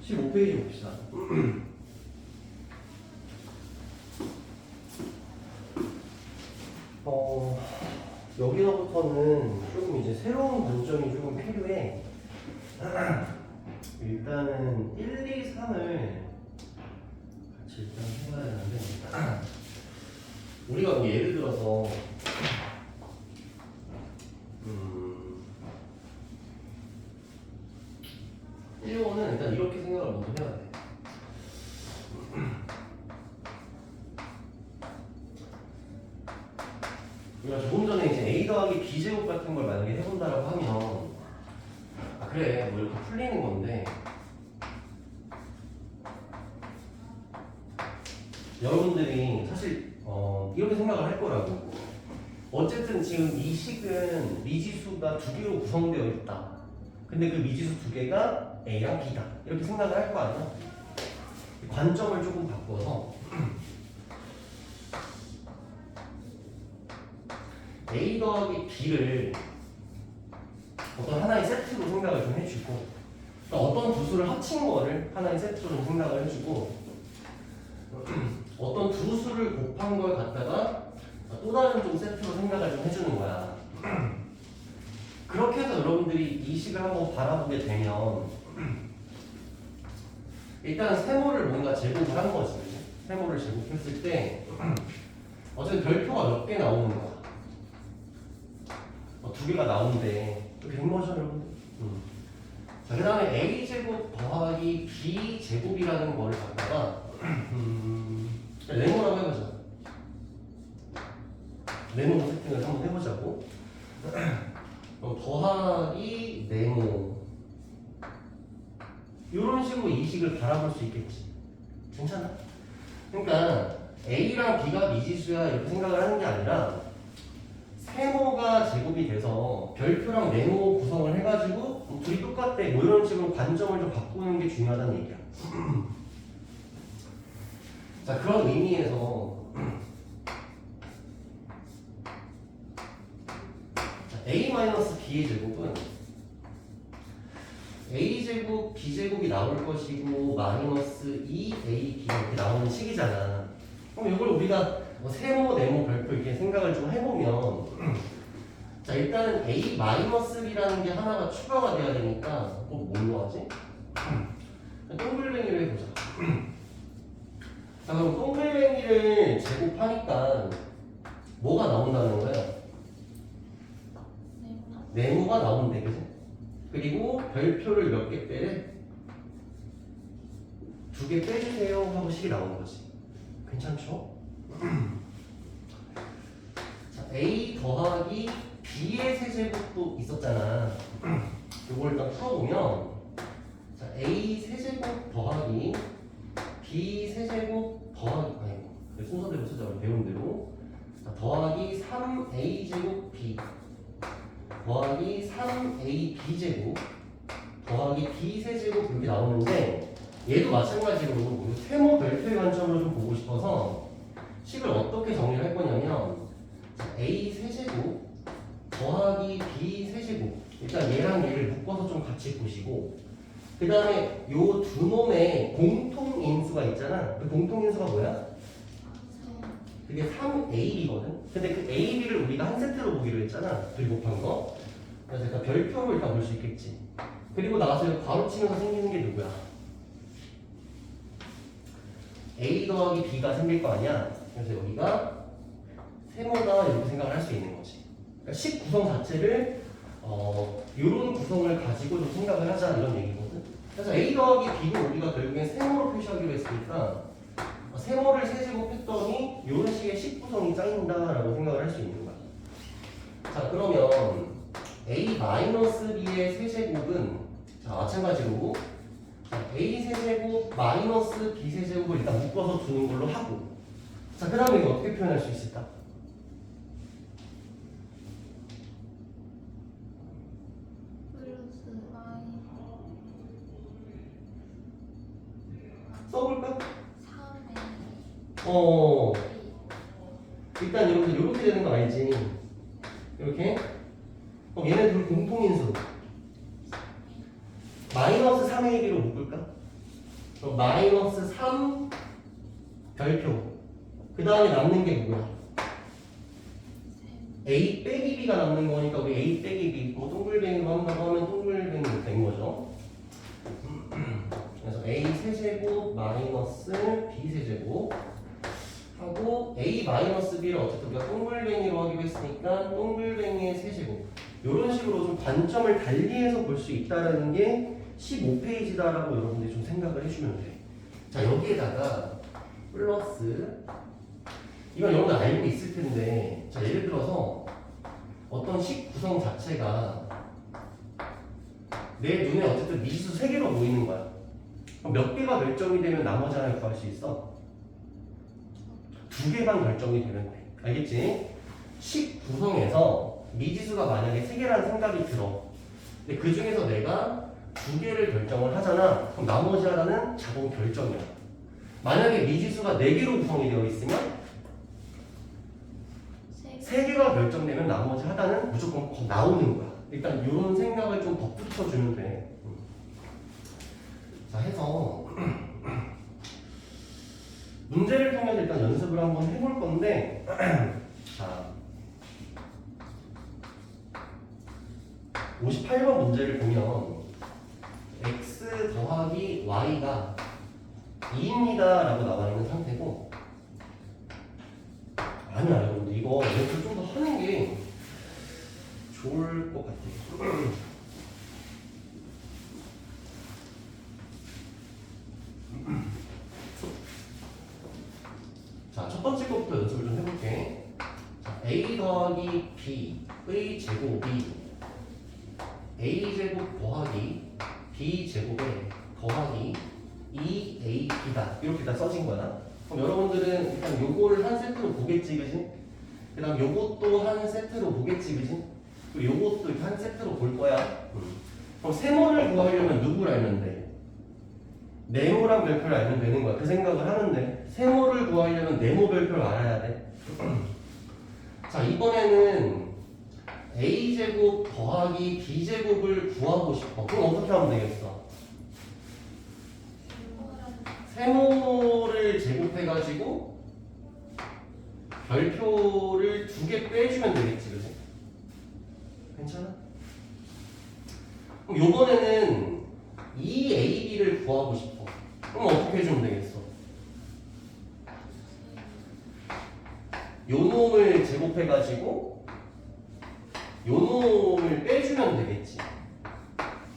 15페이지 봅시다. 여기서부터는 조금 이제 새로운 관점이 조금 필요해. 일단은 1, 2, 3을 같이 일단 해봐야 되는데, 우리가 뭐 예를 들어서 1호는 일단 이렇게 생각을 먼저 해야 돼. 우리가 조금 전에 이제 A 더하기 B 제곱 같은 걸 만약에 해본다라고 하면, 아 그래 뭐 이렇게 풀리는 건데, 여러분들이 사실 이렇게 생각을 할 거라고. 어쨌든 지금 이 식은 미지수가 두 개로 구성되어 있다. 근데 그 미지수 두 개가 A랑 B다. 이렇게 생각을 할 거 아니야? 관점을 조금 바꿔서 A 더하기 B를 어떤 하나의 세트로 생각을 좀 해주고, 그러니까 어떤 두 수를 합친 거를 하나의 세트로 좀 생각을 해주고, 어떤 두 수를 곱한 걸 갖다가 또 다른 좀 세트로 생각을 좀 해주는 거야. 그렇게 해서 여러분들이 이 식을 한번 바라보게 되면 일단 세모를 뭔가 제곱을 한 거지. 세모를 제곱했을 때 어쨌든 별표가 몇 개 나오는 거야. 두 개가 나오는데 된 거죠, 여러분? 자, 그 다음에 A제곱 더하기 B제곱이라는 거를 갖다가 네모라고 해보자. 네모 세팅을 한번 해보자고. 그럼 더하기 네모, 이런 식으로 이 식을 바라볼 수 있겠지. 괜찮아? 그러니까 A랑 B가 미지수야 이렇게 생각을 하는 게 아니라 세모가 제곱이 돼서 별표랑 네모 구성을 해가지고 둘이 똑같대 뭐 이런 식으로 관점을 좀 바꾸는 게 중요하다는 얘기야. 자, 그런 의미에서 A-B의 제곱은 A제곱, B제곱이 나올 것이고 마이너스 2AB 이렇게 나오는 식이잖아. 그럼 이걸 우리가 뭐 세모, 네모, 별표 이렇게 생각을 좀 해보면, 자 일단은 A-B라는 게 하나가 추가가 돼야 되니까 꼭 뭘로 하지? 동글뱅이로 해보자. 자 그럼 동글뱅이를 제곱하니까 뭐가 나온다는 거야? 네모가 나오는데, 그지? 그리고 별표를 몇 개 빼래? 2개 빼주세요 하고 식이 나오는 거지. 괜찮죠? 자, A 더하기 B의 세제곱도 있었잖아. 이걸 일단 풀어보면, 자, A 세제곱 더하기 B 세제곱 더하기, 아니 순서대로 쓰자. 배운 대로. 자, 더하기 3A 제곱 B 더하기 3AB 제곱 더하기 B 세제곱 이렇게 나오는데, 얘도 마찬가지로 세모 별표의 관점으로 좀 보고 싶어서 식을 어떻게 정리를 할 거냐면, A 세제곱 더하기 B 세제곱, 일단 얘랑 얘를 묶어서 좀 같이 보시고, 그 다음에 요 두 놈의 공통인수가 있잖아. 그 공통인수가 뭐야? 그게 3AB거든. 근데 그 AB를 우리가 한 세트로 보기로 했잖아. 둘이 곱한 거. 그래서 일단 별표로 일단 볼 수 있겠지. 그리고 나서 괄호 치면서 생기는 게 누구야? A 더하기 B가 생길 거 아니야. 그래서 여기가 세모다 이렇게 생각을 할 수 있는 거지. 그러니까 식 구성 자체를 이런 구성을 가지고 좀 생각을 하자 이런 얘기거든. 그래서 A 더하기 B도 우리가 결국엔 세모로 표시하기로 했으니까 세모를 세제곱했더니 이런 식의 식 구성이 짜인다라고 생각을 할 수 있는 거야. 자 그러면 A-B의 세제곱은 자 마찬가지로 A 세제곱 마이너스 B 세제곱을 일단 묶어서 두는 걸로 하고, 자 그 다음에 이거 어떻게 표현할 수 있을까? 써볼까? 일단 이렇게 되는 거 알지? 이렇게. 얘네 둘 공통인수 마이너스 3AB로 묶을까? 그럼 마이너스 3 별표. 그 다음에 남는 게 뭐야? A 빼기 B가 남는 거니까 우리 A 빼기 B 뭐 동글뱅이로 한다고 하면 동글뱅이로 된 거죠. 그래서 A 세제곱 마이너스 B 세제곱 하고 A 마이너스 B를 어쨌든 우리가 동글뱅이로 하기로 했으니까 동글뱅이의 세제곱. 이런 식으로 좀 관점을 달리해서 볼 수 있다는 게 15페이지다라고 여러분들이 좀 생각을 해주면 돼. 자, 여기에다가 플러스 이건 여러분들 알고 있을 텐데, 자, 예를 들어서 어떤 식 구성 자체가 내 눈에 어쨌든 미지수 3개로 보이는 거야. 그럼 몇 개가 결정이 되면 나머지 하나를 구할 수 있어? 2개만 결정이 되면 돼. 알겠지? 식 구성에서 미지수가 만약에 3개라는 생각이 들어. 근데 그 중에서 내가 2개를 결정을 하잖아. 그럼 나머지 하나는 자동 결정이야. 만약에 미지수가 4개로 구성이 되어 있으면 3개가 결정되면 나머지 하나는 무조건 나오는 거야. 일단 이런 생각을 좀 덧붙여 주면 돼. 자, 해서 문제를 통해서 일단 연습을 한번 해볼 건데, 자, 58번 문제를 보면 x 더하기 y가 2입니다 라고 나와 있는 상태고, 아니야 여러분들 이거 연습을 좀 더 하는 게 좋을 것 같아요. 자, 첫 번째 것부터 연습을 좀 해볼게. 자, a 더하기 b의 제곱이 a 제곱 더하기 b 제곱에 더하기 2ab다 이렇게 다 써진 거야. 그럼 여러분들은 일단 요거를 한 세트로 보겠지, 그지? 그 다음 요것도 한 세트로 보겠지, 그지? 그리고 요것도 이렇게 한 세트로 볼 거야. 그럼 세모를 구하려면 누구를 알면 돼? 네모란 별표를 알면 되는 거야. 그 생각을 하는데 세모를 구하려면 네모 별표를 알아야 돼. 자, 이번에는 a제곱 더하기 b제곱을 구하고 싶어. 그럼 어떻게 하면 되겠어? 세모를 제곱해가지고 별표를 2개 빼주면 되겠지, 그지? 괜찮아? 그럼 요번에는 2ab를 구하고 싶어. 그럼 어떻게 해주면 되겠어? 요 놈을 제곱해가지고 요 놈을 빼주면 되겠지.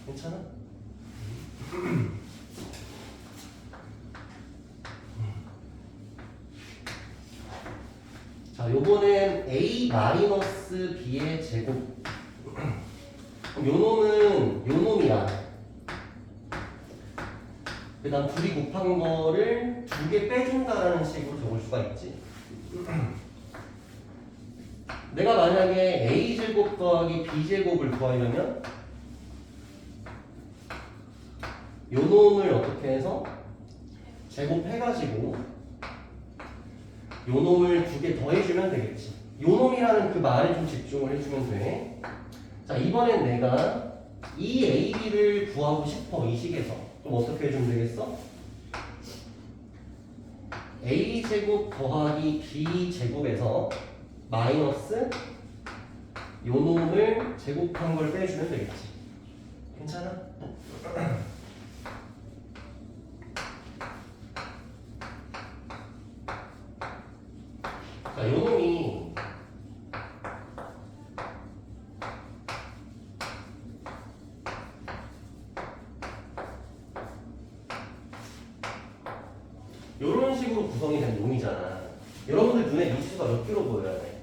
괜찮아? 자, 요번엔 a-b의 제곱. 그럼 요 놈은 요 놈이야. 그 다음 둘이 곱한 거를 2개 빼준다라는 식으로 적을 수가 있지. 내가 만약에 a제곱 더하기 b제곱을 구하려면 요 놈을 어떻게 해서 제곱해가지고 요 놈을 2개 더해주면 되겠지. 요 놈이라는 그 말에 좀 집중을 해주면 돼. 자, 이번엔 내가 이 AB를 구하고 싶어, 이 식에서. 그럼 어떻게 해주면 되겠어? A제곱 더하기 B제곱에서 마이너스 요 놈을 제곱한 걸 빼주면 되겠지. 괜찮아? 자, 요 놈이 요런 식으로 구성이 된 놈이잖아. 여러분들 눈에 미수가 몇 개로 보여야 돼?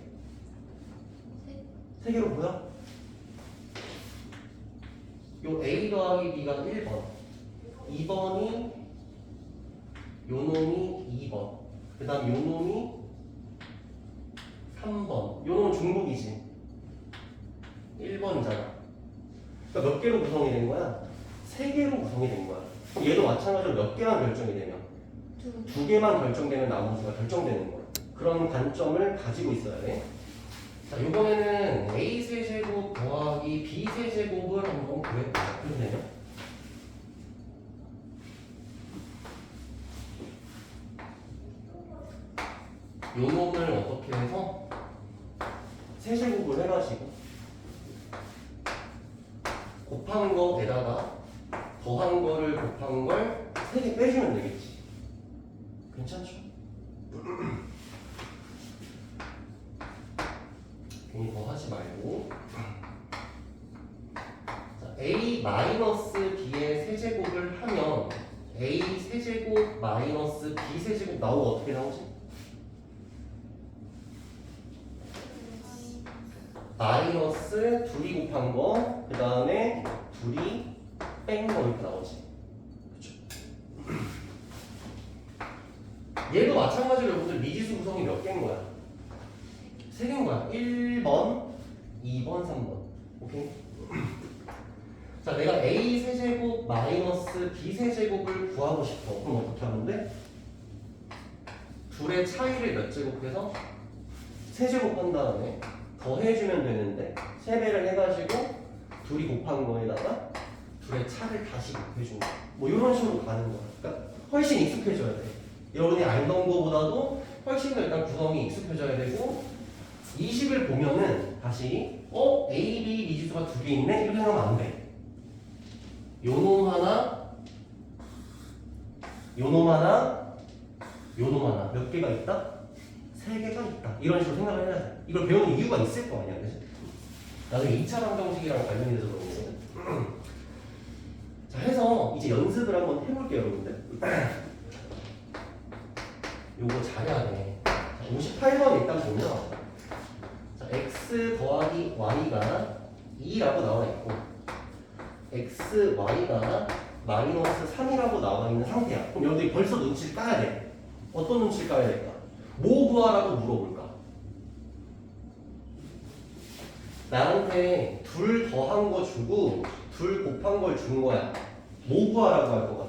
3개로 보여? 요 A 더하기 B가 1번, 2번이 요 놈이 2번, 그 다음 요 놈이 3번. 요 놈은 중복이지. 1번이잖아. 그러니까 몇 개로 구성이 된 거야? 3개로 구성이 된 거야. 얘도 마찬가지로 몇 개만 결정이 되면 2개만 결정되면 나머지가 결정되는 거야. 그런 관점을 가지고 있어야 돼. 자, 이번에는 a 세제곱 더하기 b 세제곱을 한번 구해보자. 그러면 요 놈을 어떻게 해서 세제곱을 해가지고 곱한 거에다가 더한 거를 곱한 걸 3개 빼주면 되겠지. 괜찮죠? 괜히 더 하지 말고. 자, a-b의 세제곱을 하면 a 세제곱 마이너스 b 세제곱 나오고 어떻게 나오지? 마이너스 둘이 곱한 거, 그 다음에 둘이 뺀 거 이렇게 나오지. 그쵸? 얘도 마찬가지로 여러분들 미지수 구성이 몇 개인 거야? 3개인 거야. 1번, 2번, 3번. 오케이? 자, 내가 a 세제곱 마이너스 b 세제곱을 구하고 싶어. 그럼 어떻게 하면 돼? 둘의 차이를 몇 제곱해서 세제곱한 다음에 더해주면 되는데 3배를 해가지고 둘이 곱한 거에다가 둘의 차를 다시 곱해준 거야. 뭐 이런 식으로 가는 거야. 그러니까 훨씬 익숙해져야 돼. 여러분이 알던 거보다도 훨씬 더 일단 구성이 익숙해져야 되고 20을 보면은 다시 A, B 미지수가 2개 있네? 이렇게 생각하면 안 돼. 요놈 하나, 요놈 하나, 요놈 하나 몇 개가 있다? 3개가 있다. 이런 식으로 생각을 해야 돼. 이걸 배우는 이유가 있을 거 아니야, 그치? 나중에 2차 방정식이랑 관련이 돼서 그런 거거든. 자, 해서 이제 연습을 한번 해볼게요, 여러분들. 요거 잘해야 돼. 58번 일단 보면 자, x 더하기 y가 2라고 나와 있고 x, y가 마이너스 3이라고 나와 있는 상태야. 그럼 여러분들이 벌써 눈치를 까야 돼. 어떤 눈치를 까야 될까? 뭐 구하라고 물어볼까? 나한테 둘 더한 거 주고 둘 곱한 걸 준 거야. 뭐 구하라고 할 것 같아?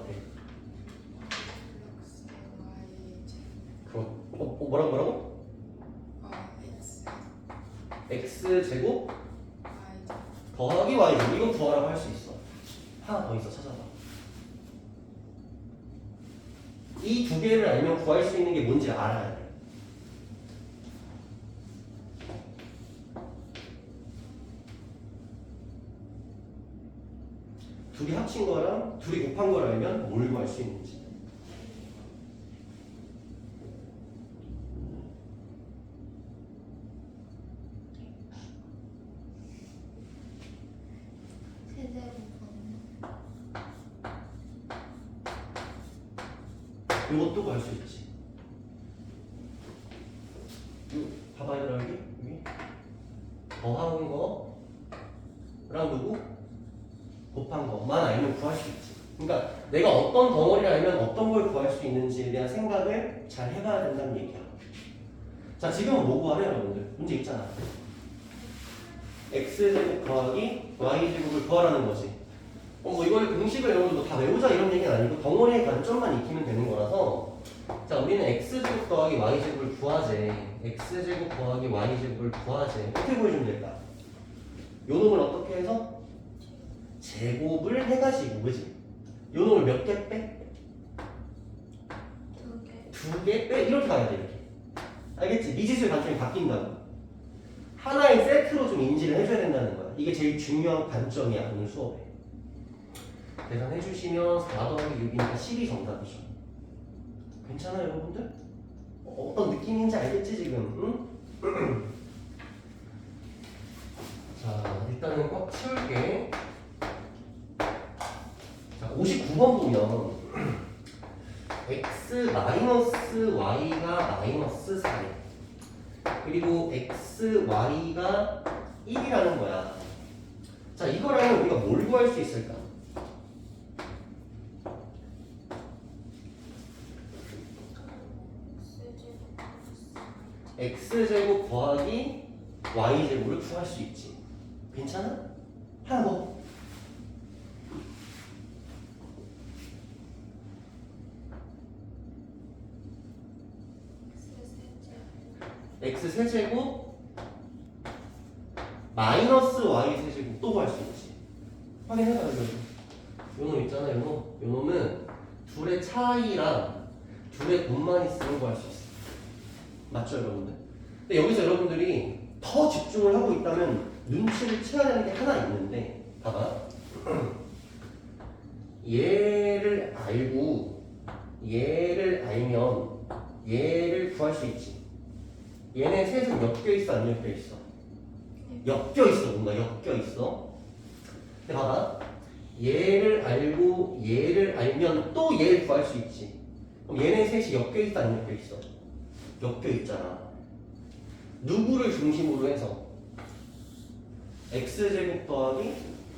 뭐라고? x 제곱 더하기 y 제곱 이건 구하라고 할 수 있어. 하나 더 있어. 찾아봐. 이 2개를 알면 구할 수 있는 게 뭔지 알아야 돼. 둘이 합친 거랑 둘이 곱한 걸 알면 뭘 구할 수 있는지. 이것도 구할 수 있지. 봐봐요, 여기. 더한 거랑 누구? 곱한 것만 알면 구할 수 있지. 그러니까 내가 어떤 덩어리를 알면 어떤 걸 구할 수 있는지에 대한 생각을 잘 해봐야 된다는 얘기야. 자, 지금은 뭐 구하래, 여러분들? 문제 있잖아. x제곱 더하기 y제곱을 구하라는 거지. 뭐 이걸 공식을 여러분들 다 외우자 이런 얘기는 아니고 덩어리의 관점만 익히면 되는 거라서 자, 우리는 x제곱 더하기 y제곱을 구하재. x제곱 더하기 y제곱을 구하재. 어떻게 보여주면 될까? 요 놈을 어떻게 해서? 제곱을 해가지고, 그지? 요 놈을 몇 개 빼? 2개 빼? 이렇게 가야 돼, 이렇게. 알겠지? 미지수의 관점이 바뀐다고. 하나의 세트로 좀 인지를 해줘야 된다는 거야. 이게 제일 중요한 관점이야, 오늘 수업에. 계산해 주시면 4 더하기 6이니까 12 정답이죠. 괜찮아요, 여러분들? 어떤 느낌인지 알겠지, 지금? 응? 자, 일단은 꽉 채울게. 자, 59번 보면 x 마이너스 y가 마이너스 4래. 그리고 x, y가 1이라는 거야. 자, 이거라면 우리가 뭘 구할 수 있을까? x제곱 더하기 y제곱을 구할 수 있지. 괜찮아? 하나 더. x 세제곱 마이너스 y 세제곱 또 구할 수 있지. 확인해봐요. 요놈 있잖아. 요놈은 둘의 차이랑 둘의 곱만 있으면 구할 수 있어. 맞죠, 여러분들? 근데 여기서 여러분들이 더 집중을 하고 있다면 눈치를 채야 되는 게 하나 있는데, 봐봐. 얘를 알고 얘를 알면 얘를 구할 수 있지. 얘네 셋은 엮여 있어, 안 엮여 있어? 엮여 있어, 뭔가 엮여 있어. 근데 봐봐. 얘를 알고 얘를 알면 또 얘를 구할 수 있지. 그럼 얘네 셋이 엮여 있어, 안 엮여 있어? 엮여 있잖아. 누구를 중심으로 해서? x제곱 더하기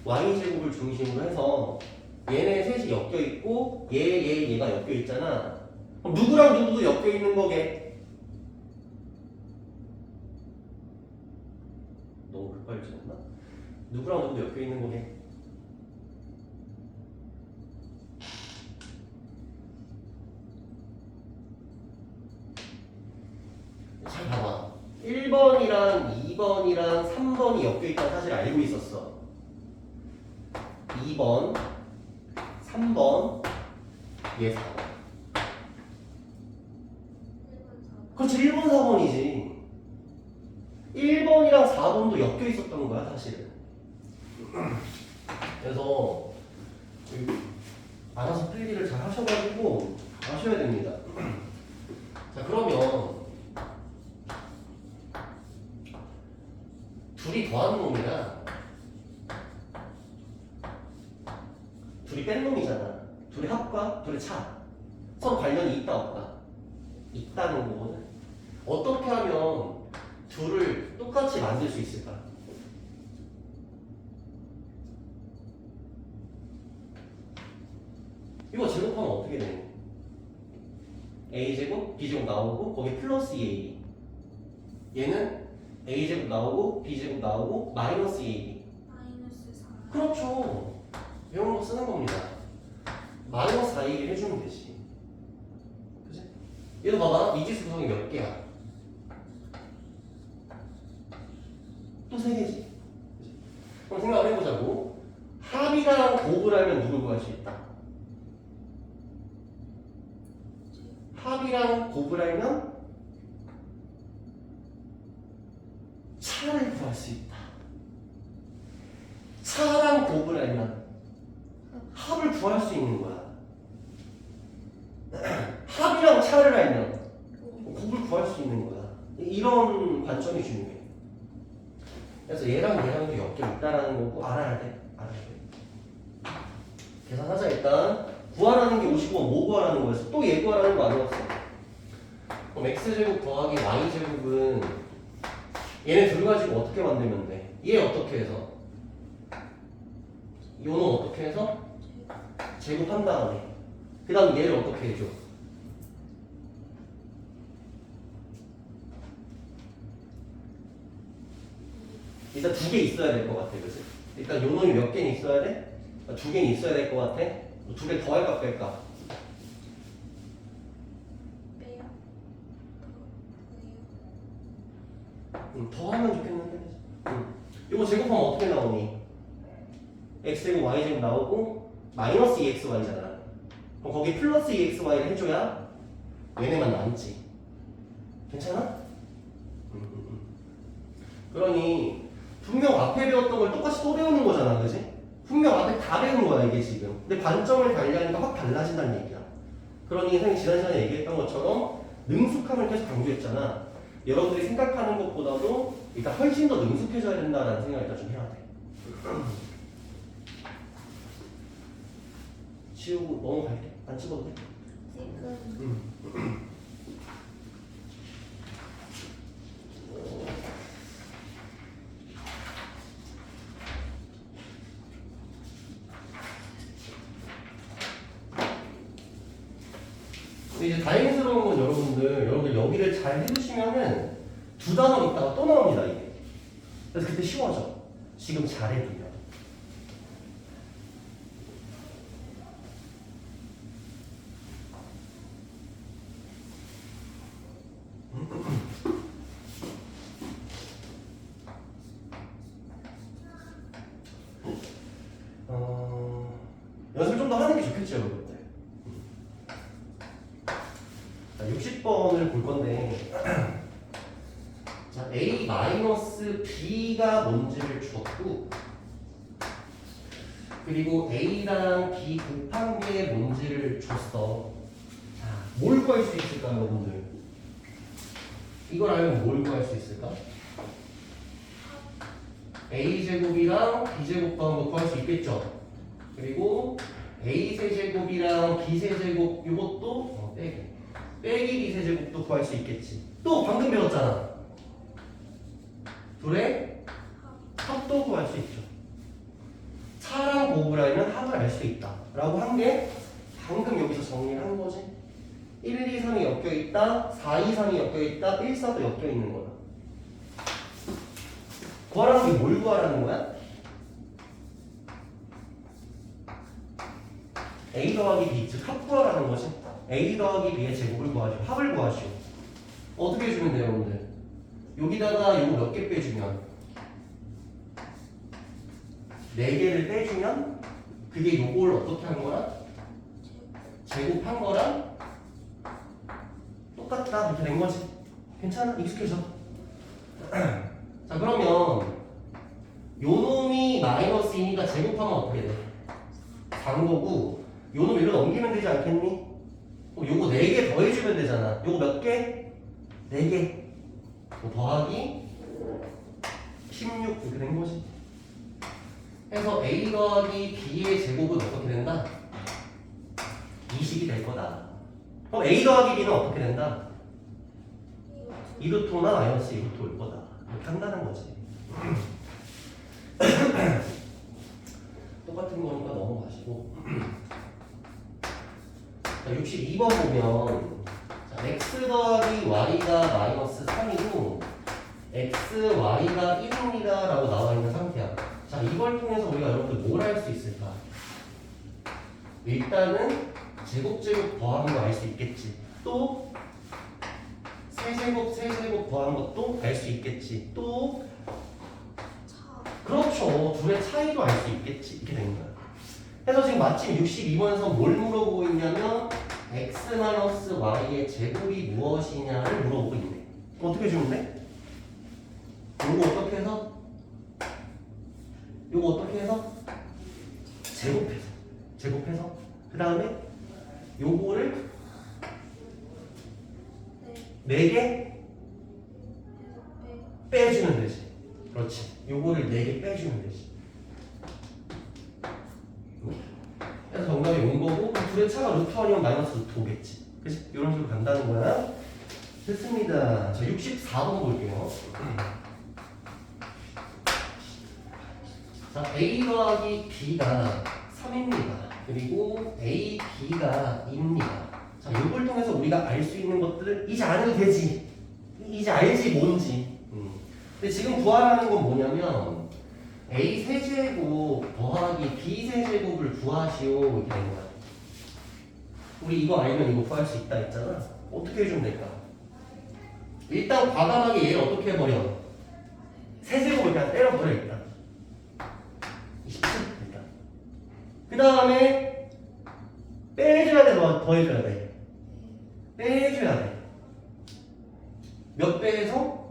y제곱을 중심으로 해서 얘네 셋이 엮여 있고 얘가 엮여 있잖아. 그럼 누구랑 누구도 엮여 있는 거게? 너무 급발진했나? 누구랑 누구도 엮여 있는 거게? 잘 봐봐. 1번이랑 2번이랑 3번이 엮여 있다는 사실을 알고 있었어. 2번, 3번, 얘 4번. 그렇지, 1번, 4번이지. 1번이랑 4번도 엮여 있었던 거야, 사실은. 그래서 알아서 필기를 잘 하셔가지고 아셔야 됩니다. 자, 그러면 둘이 더한 놈이랑 둘이 뺀 놈이잖아. 둘이 합과 둘이 차. 서로 관련이 있다 없다? 있다는 거거든. 어떻게 하면 둘을 똑같이 만들 수 있을까? 이거 제곱하면 어떻게 되니? a제곱, b제곱 나오고 거기 플러스 2ab. 얘는 a제곱 나오고 b제곱 나오고 마이너스 2ab. 마이너스 4. 그렇죠. 배운 거 쓰는 겁니다. 마이너스 4ab을 해주면 되지. 그치? 얘도 봐봐. 미지수 구성이 몇 개야? 또 3개지. 그치? 그럼 생각을 해보자고. 합이랑 곱을 하면 누굴 구할 수 있다? 합이랑 곱을 하면 차를 구할 수 있다. 차랑 곱을 알면 합을 구할 수 있는 거야. 합이랑 차를 알면 곱을 구할 수 있는 거야. 이런 관점이 중요해. 그래서 얘랑 얘랑도 엮여 있다라는 거고 알아야 돼. 알아야 돼. 계산하자. 일단 구하라는 게 55면 뭐 구하라는 거였어? 또 얘 구하라는 거 아니었어? 그럼 x제곱 더하기 y제곱은 얘네 둘 가지고 어떻게 만들면 돼? 얘 어떻게 해서? 요는 어떻게 해서? 제곱한 다음에 그 다음 얘를 어떻게 해줘? 일단 2개 있어야 될 것 같아. 그치? 일단 요 놈이 몇 개는 있어야 돼? 2개는 있어야 될 것 같아. 2개 더 할까 뺄까? 빼요. 더 하면 좋겠는데. 이거 제곱하면 어떻게 나오니? x제곱 y제곱 나오고 마이너스 2xy잖아. 그럼 거기 플러스 2xy를 해줘야 얘네만 남지. 괜찮아? 그러니 분명 앞에 배웠던 걸 똑같이 또 배우는 거잖아. 그지? 분명 앞에 다 배운 거야 이게 지금. 근데 관점을 달리하니까 확 달라진다는 얘기야. 그러니 선생님 지난 시간에 얘기했던 것처럼 능숙함을 계속 강조했잖아. 여러분들이 생각하는 것보다도 일단 훨씬 더 능숙해져야 된다는 생각을 일단 좀 해야 돼. 치우고 넘어갈게. 안 찍어도 돼? 지금 근데 이제 다행스러운 건 여러분들 여기를 잘 해두시면은 두 단어 있다가 또 나옵니다 이게. 그래서 그때 쉬워져. 지금 잘 해두면. 연습을 좀 더 하는 게 좋겠죠, 여러분들. 자, 60번을 볼 건데 B가 뭔지를 주었고 그리고 A랑 B 곱한 게 뭔지를 줬어. 자, 뭘 구할 수 있을까 여러분들? 이걸 알면 뭘 구할 수 있을까? A제곱이랑 B제곱 더한 거 구할 수 있겠죠? 그리고 A세제곱이랑 B세제곱 이것도 빼기 B세제곱도 구할 수 있겠지. 또 방금 배웠잖아. 둘의 합도 구할 수 있죠. 차랑 곱을 알면 합을 알 수 있다 라고 한 게 방금 여기서 정리를 한 거지. 1, 2, 3이 엮여 있다, 4, 2, 3이 엮여 있다, 1, 4도 엮여 있는 거야. 구하라는 게 뭘 구하라는 거야? A 더하기 B, 즉 합 구하라는 거지. A 더하기 B의 제곱을 구하시오, 합을 구하시오. 어떻게 해주면 돼요 여러분들? 여기다가 요거 몇 개 빼주면 4개를 빼주면 그게 요걸 어떻게 한 거랑? 제곱한 거랑 똑같다 이렇게 된 거지. 괜찮아? 익숙해져. 자 그러면 요 놈이 마이너스이니까 제곱하면 어떻게 돼? 4인 거고 요 놈 일로 넘기면 되지 않겠니? 요거 4개 더해주면 되잖아. 요거 몇 개? 4개 더하기 16 이렇게 된 거지. 해서 A 더하기 B의 제곱은 어떻게 된다? 20이 될 거다. 그럼 A 더하기 B는 어떻게 된다? 2루트나 마이너스 2루트 올 거다. 이렇게 한다는 거지. 똑같은 거니까 넘어가시고. 자, 62번 보면 자, x 더하기 y가 마이너스 3이고 x, y가 1입니다 라고 나와 있는 상태야. 자, 이걸 통해서 우리가 여러분들 뭘 할 수 있을까? 일단은 제곱 더하는 거 알 수 있겠지. 또 세제곱 더하는 것도 알 수 있겠지. 또 그렇죠. 둘의 차이도 알 수 있겠지. 이렇게 되는 거야. 그래서 지금 마침 62번에서 뭘 물어보고 있냐면 x-y의 제곱이 무엇이냐를 물어보고 있네. 어떻게 주면 돼? 요거 어떻게 해서? 요거 어떻게 해서? 제곱해서 그 다음에 요거를 4개 빼주면 되지. 그렇지. 요거를 4개 빼주면 되지. 그래서 정답이 온 거고 둘의 차가 루트 1이면 마이너스 루트 5겠지. 그치? 이런 식으로 간다는 거야. 됐습니다. 자, 64번 볼게요. 자, A 더하기 B가 3입니다. 그리고 A, B가 2입니다. 자, 이걸 통해서 우리가 알 수 있는 것들을 이제 알아도 되지. 이제 알지 뭔지. 근데 지금 구하라는 건 뭐냐면 A 세제곱 더하기 B 세제곱을 구하시오 이렇게 된 거야. 우리 이거 알면 이거 구할 수 있다 했잖아. 어떻게 해주면 될까? 일단 과감하게 얘를 어떻게 해버려? 세제곱을 그냥 때려버려 일단. 27 일단. 그 다음에 빼줘야 돼, 더해줘야 돼. 빼줘야 돼. 몇 배에서?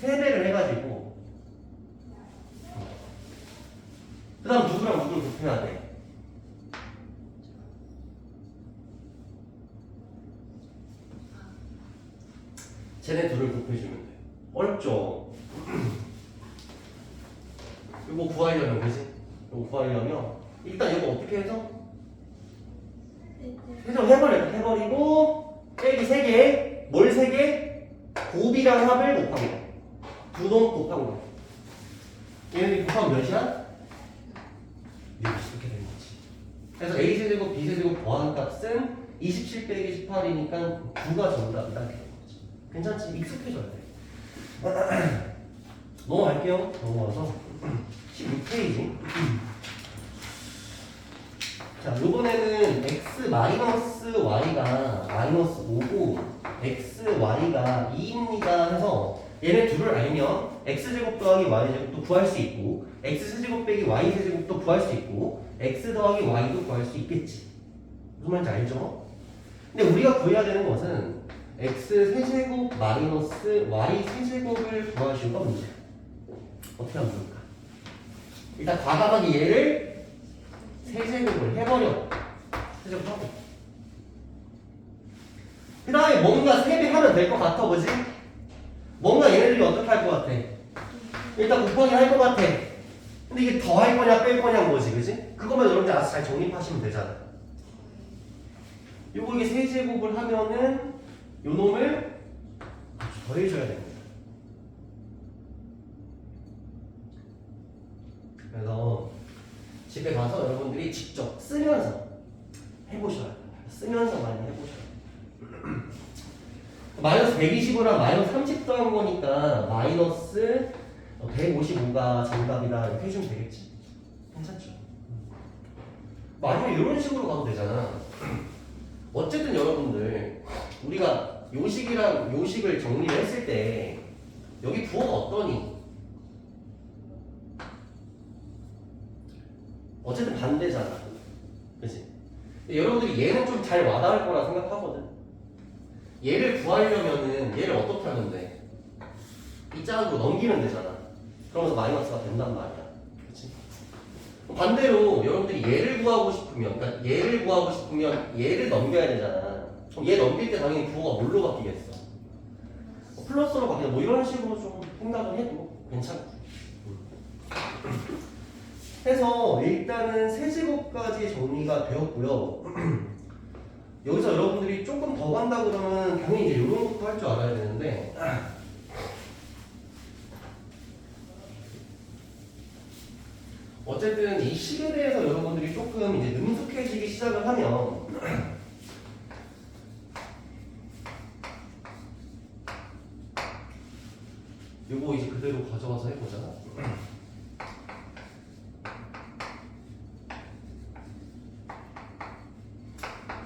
3배를 해가지고 그 다음 누구랑 누구를 곱해야 돼? 쟤네 둘을 곱해주면 돼. 어렵죠? 이거 구하려면 그지? 이거 구하려면 일단 이거 어떻게 해서? 해서 해버리고 빼기 3개 뭘 3개? 곱이랑 합을 곱한 거. 두 놈 곱한 거. 얘네들이 곱하면 몇이야? 6 이렇게 되는 거지. 그래서 A세제곱 B세제곱 더하는 값은 27 빼기 18이니까 9가 정답이다 이렇게 되는 거지. 괜찮지? 익숙해져야 돼. 넘어갈게요. 넘어와서 16페이지. 자, 요번에는 x-y가 마이너스 5고 xy가 2입니다 해서 얘네 둘을 알면 x제곱 더하기 y제곱도 구할 수 있고 x세제곱 빼기 y세제곱도 구할 수 있고 x 더하기 y도 구할 수 있겠지. 무슨 말인지 알죠? 근데 우리가 구해야 되는 것은 x세제곱 마이너스 y세제곱을 구하시오가 문제야. 어떻게 하면 좋을까? 일단 과감하게 얘를 세제곱을 해버려. 세제곱하고. 그 다음에 뭔가 3배 하면 될 것 같아, 그지? 뭔가 얘네들이 어떻게 할 것 같아? 일단 곱하기 할 것 같아. 근데 이게 더 할 거냐 뺄 거냐인 거지, 그지? 그거만 여러분들 알아서 잘 정립하시면 되잖아. 요거 이게 세제곱을 하면은 요 놈을 더해줘야 됩니다. 그래서 집에 가서 여러분들이 직접 쓰면서 해보셔야 돼요. 쓰면서 많이 해보셔야 돼요. 마이너스 120이랑 마이너스 30 더한 거니까 마이너스 155가 정답이다 이렇게 해주면 되겠지. 괜찮죠? 만약에 이런 식으로 가도 되잖아. 어쨌든 여러분들 우리가 요식이랑 요식을 정리를 했을 때 여기 부호가 어떠니? 어쨌든 반대잖아. 그치? 여러분들이 얘는 좀 잘 와닿을 거라 생각하거든. 얘를 구하려면은 얘를 어떻게 하면 돼? 이 짝으로 넘기면 되잖아. 그러면서 마이너스가 된단 말이야. 그치? 반대로 여러분들이 얘를 구하고 싶으면, 그러니까 얘를 구하고 싶으면 얘를 넘겨야 되잖아. 그럼 얘 넘길 때 당연히 부호가 뭘로 바뀌겠어? 플러스로 바뀌나? 뭐 이런 식으로 좀 생각을 해도 괜찮고. 해서 일단은 세제곱까지 정리가 되었고요. 여기서 여러분들이 조금 더 간다 그러면 당연히 이제 이런 것도 할 줄 알아야 되는데 어쨌든 이 식에 대해서 여러분들이 조금 이제 능숙해지기 시작을 하면 요거 이제 그대로 가져와서 해보자.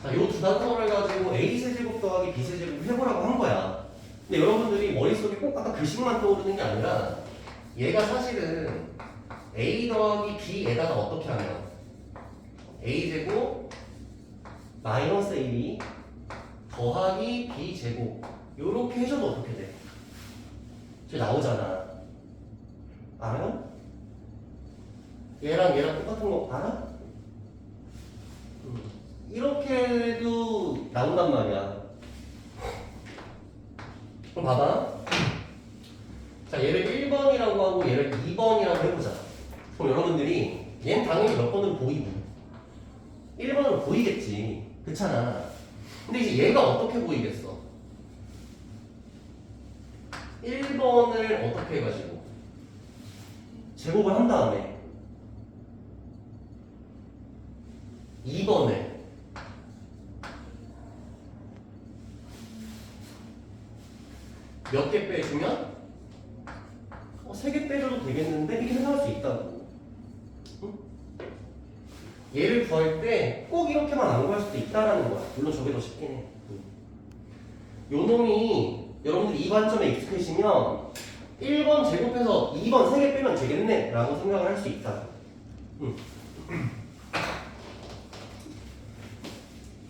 자, 요 두 단서를 가지고 A 세제곱 더하기 B 세제곱 해보라고 한 거야. 근데 여러분들이 머릿속에 꼭 아까 글씨만 떠오르는 게 아니라 얘가 사실은 A 더하기 B에다가 어떻게 하면 A 제곱 마이너스 AB 더하기 B 제곱 요렇게 해줘도 어떻게 돼? 저기 나오잖아. 알아? 얘랑 얘랑 똑같은 거 알아? 이렇게 해도 나온단 말이야. 그럼 봐봐. 자, 얘를 1번이라고 하고 얘를 2번이라고 해보자. 그럼 여러분들이 얘는 당연히 몇 번은 보이고 1번으로 보이겠지. 그렇잖아. 근데 이제 얘가 어떻게 보이겠어? 1번을 어떻게 해가지고 제곱을 한 다음에 2번을 몇 개 빼주면 3개 빼줘도 되겠는데 이렇게 생각할 수 있다고. 응? 얘를 구할 때 꼭 이렇게만 안 구할 수도 있다라는 거야. 물론 저게 더 쉽긴 해. 요 놈이 여러분들 이 관점에 익숙해지면 1번 제곱해서 2번 3개 빼면 되겠네 라고 생각을 할 수 있다.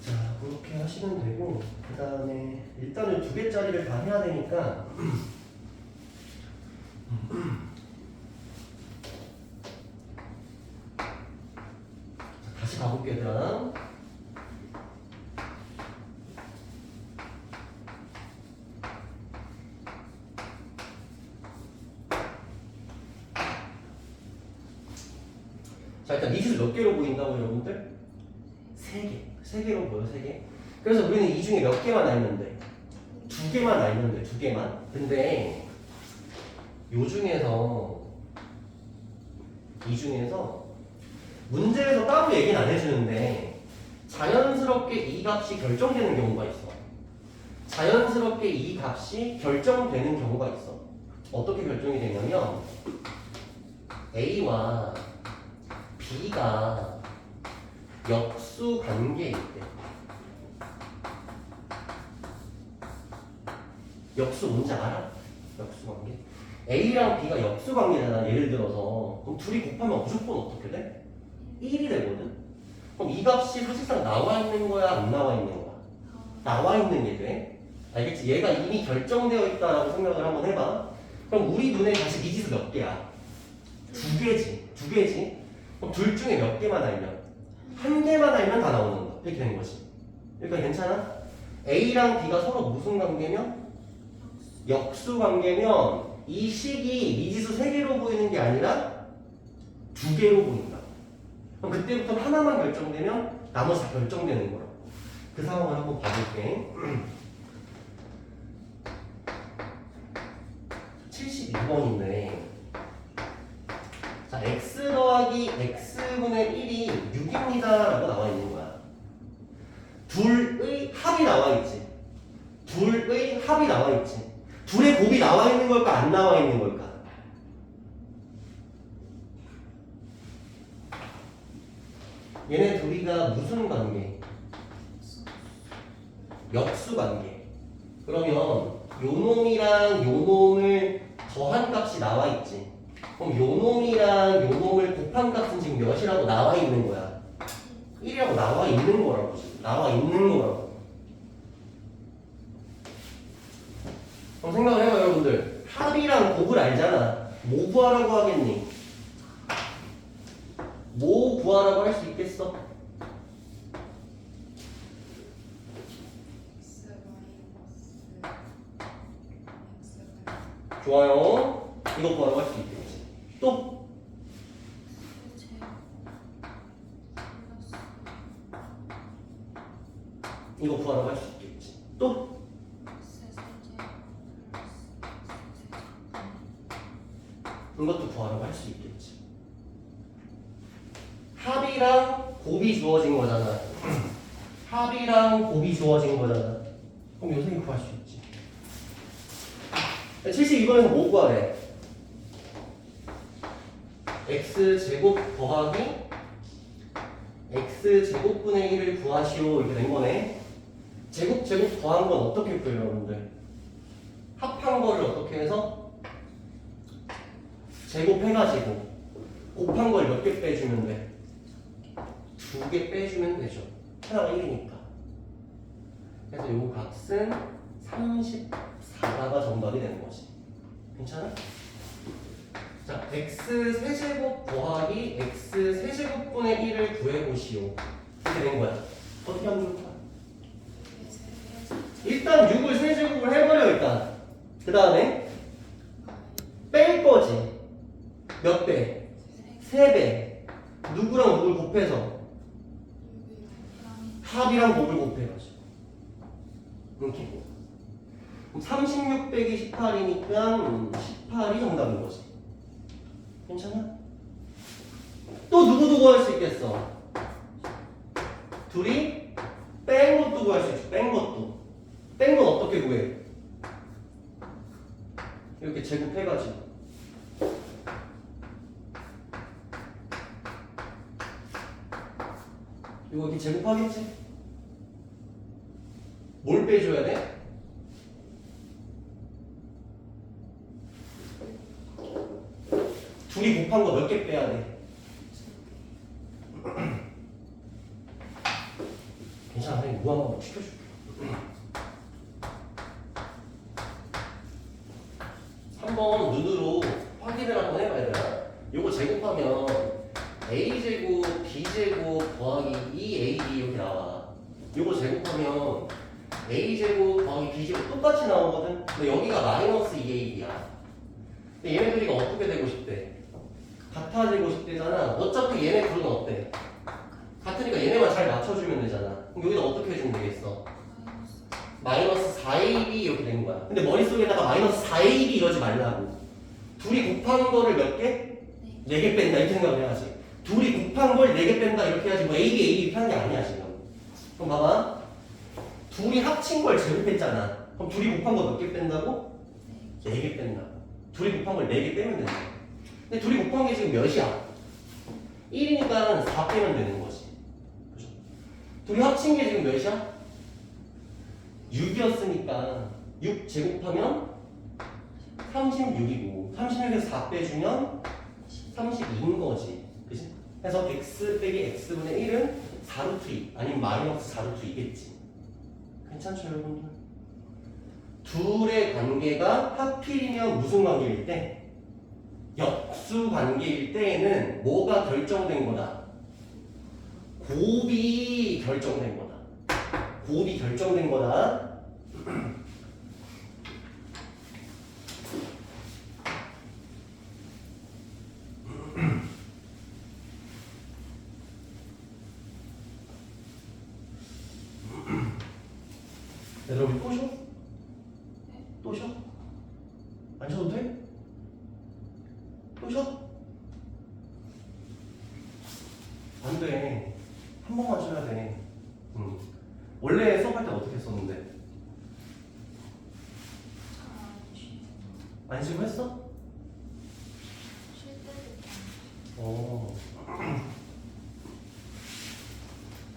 자, 그렇게 하시면 되고 그 다음에 일단은 2개짜리를 다 해야 되니까 다시 가볼게요. 얘들아. 자, 일단 미지수 몇 개로 보인다고 여러분들? 3개. 3개로 보여, 3개. 그래서 우리는 이 중에 몇 개만 알면 2개만 알면 2개만. 근데 요 중에서 이 중에서 문제에서 따로 얘기는 안 해주는데 자연스럽게 이 값이 결정되는 경우가 있어. 자연스럽게 이 값이 결정되는 경우가 있어. 어떻게 결정이 되냐면 A와 B가 역수 관계일 때. 역수 뭔지 알아? 역수 관계? A랑 B가 역수 관계잖아. 예를 들어서 그럼 둘이 곱하면 무조건 어떻게 돼? 1이 되거든? 그럼 이 값이 사실상 나와 있는 거야? 안 나와 있는 거야? 나와 있는 게 돼? 알겠지? 얘가 이미 결정되어 있다라고 생각을 한번 해봐. 그럼 우리 눈에 다시 미지수 몇 개야? 개지. 그럼 둘 중에 몇 개만 알면? 한 개만 알면 다 나오는 거야. 이렇게 된 거지. 그러니까 괜찮아? A랑 B가 서로 무슨 관계면? 역수 관계면 이 식이 미지수 3개로 보이는 게 아니라 2개로 보인다. 그럼 그때부터 하나만 결정되면 나머지 다 결정되는 거라고. 그 상황을 한번 봐볼게. 72번인데 자, x 더하기 x분의 1이 6입니다 라고 나와 있는 거야. 둘의 합이 나와 있지. 둘의 합이 나와 있지. 둘의 곱이 나와 있는 걸까 안 나와 있는 걸까? 얘네 둘이가 무슨 관계? 역수 관계. 그러면 요 놈이랑 요 놈을 더한 값이 나와 있지. 그럼 요 놈이랑 요 놈을 곱한 값은 지금 몇이라고 나와 있는 거야? 1이라고 나와 있는 거라고 지금. 나와 있는 거라고. 그럼 생각을 해봐요 여러분들. 합이랑 곱을 알잖아. 뭐 구하라고 하겠니? 뭐 구하라고 할 수 있겠어? 좋아요. 이거 구하라고 할 수 있겠지. 또? 이거 구하라고 할 수 있겠지. 또? 이것도 구하라고 할 수 있겠지. 합이랑 곱이 주어진 거잖아. 합이랑 곱이 주어진 거잖아. 그럼 요새 구할 수 있지. 72번에서 뭐 구하래? x제곱 더하기 x제곱분의 1을 구하시오 이렇게 된 거네. 제곱 더한 건 어떻게 구해요 여러분들? 합한 거를 어떻게 해서? 제곱해가지고 곱한 걸 몇 개 빼주면 돼? 2개 빼주면 되죠. 하나가 1이니까. 그래서 요 값은 34가 정답이 되는 거지. 괜찮아? 자, x 세제곱 더하기 x 세제곱분의 1을 구해보시오. 이렇게 된 거야. 어떻게 하면 좋을까? 일단 6을 세제곱을 해버려 일단. 그 다음에 뺄 거지. 몇 배? 3배. 누구랑 누굴 곱해서? 합이랑 곱을 곱해가지고. 이렇게. 그럼 36 빼기 18이니까 18이 정답인 거지. 괜찮아? 또 누구 구할 수 있겠어? 둘이 뺀 것도 구할 수 있어. 뺀 것도. 뺀 건 어떻게 구해? 이렇게 제곱해가지고. 이거 이렇게 제곱하겠지? 뭘 빼줘야 돼? 둘이 곱한 거 몇 개 빼야 돼? 괜찮아, 선생님 무한 반복 시켜줄게. 한번 눈으로 확인을 한번 해봐야 되나? 요거 제곱하면 a제곱 b제곱 더하기 2ab 이렇게 나와. 요거 제곱하면 a제곱 더하기 b제곱 똑같이 나오거든? 근데 여기가 마이너스 2ab이야. 근데 얘네들이가 어떻게 되고 싶대? 같아지고 싶대잖아. 어차피 얘네 둘은 어때? 같으니까 얘네만 잘 맞춰주면 되잖아. 그럼 여기다 어떻게 해주면 되겠어? 마이너스 4ab 이렇게 된 거야. 근데 머릿속에다가 마이너스 4ab 이러지 말라고. 둘이 곱한 거를 몇 개? 4개 뺀다 이렇게 생각을 해야지. 둘이 곱한 걸 4개 뺀다 이렇게 해야지. 뭐 ab 이렇게 하는 게 아니야 지금. 그럼 봐봐. 둘이 합친 걸 제곱했잖아. 그럼 둘이 곱한 거 몇 개 뺀다고? 4개 뺀다. 둘이 곱한 걸 4개 빼면 된다. 근데 둘이 곱한 게 지금 몇이야? 1이니까 4 빼면 되는 거지. 그죠? 둘이 합친 게 지금 몇이야? 6이었으니까 6 제곱하면 36이고 36에서 4 빼주면 32인 거지. 그치? 그래서 x 빼기 x분의 1은 4루트 2 아니면 마이너스 4루트 2겠지. 괜찮죠 여러분들? 둘의 관계가 하필이면 무슨 관계일 때? 역수 관계일 때에는 뭐가 결정된 거다? 곱이 결정된 거다. 곱이 결정된 거다. 여러분 또 쉬어? 또 쉬어? 안 쉬어도 돼? 또 쉬어? 안 돼. 한 번만 쉬어야 돼. 원래 수업할 때 어떻게 했었는데? 안 쉬고 했어? 쉴 때도 어.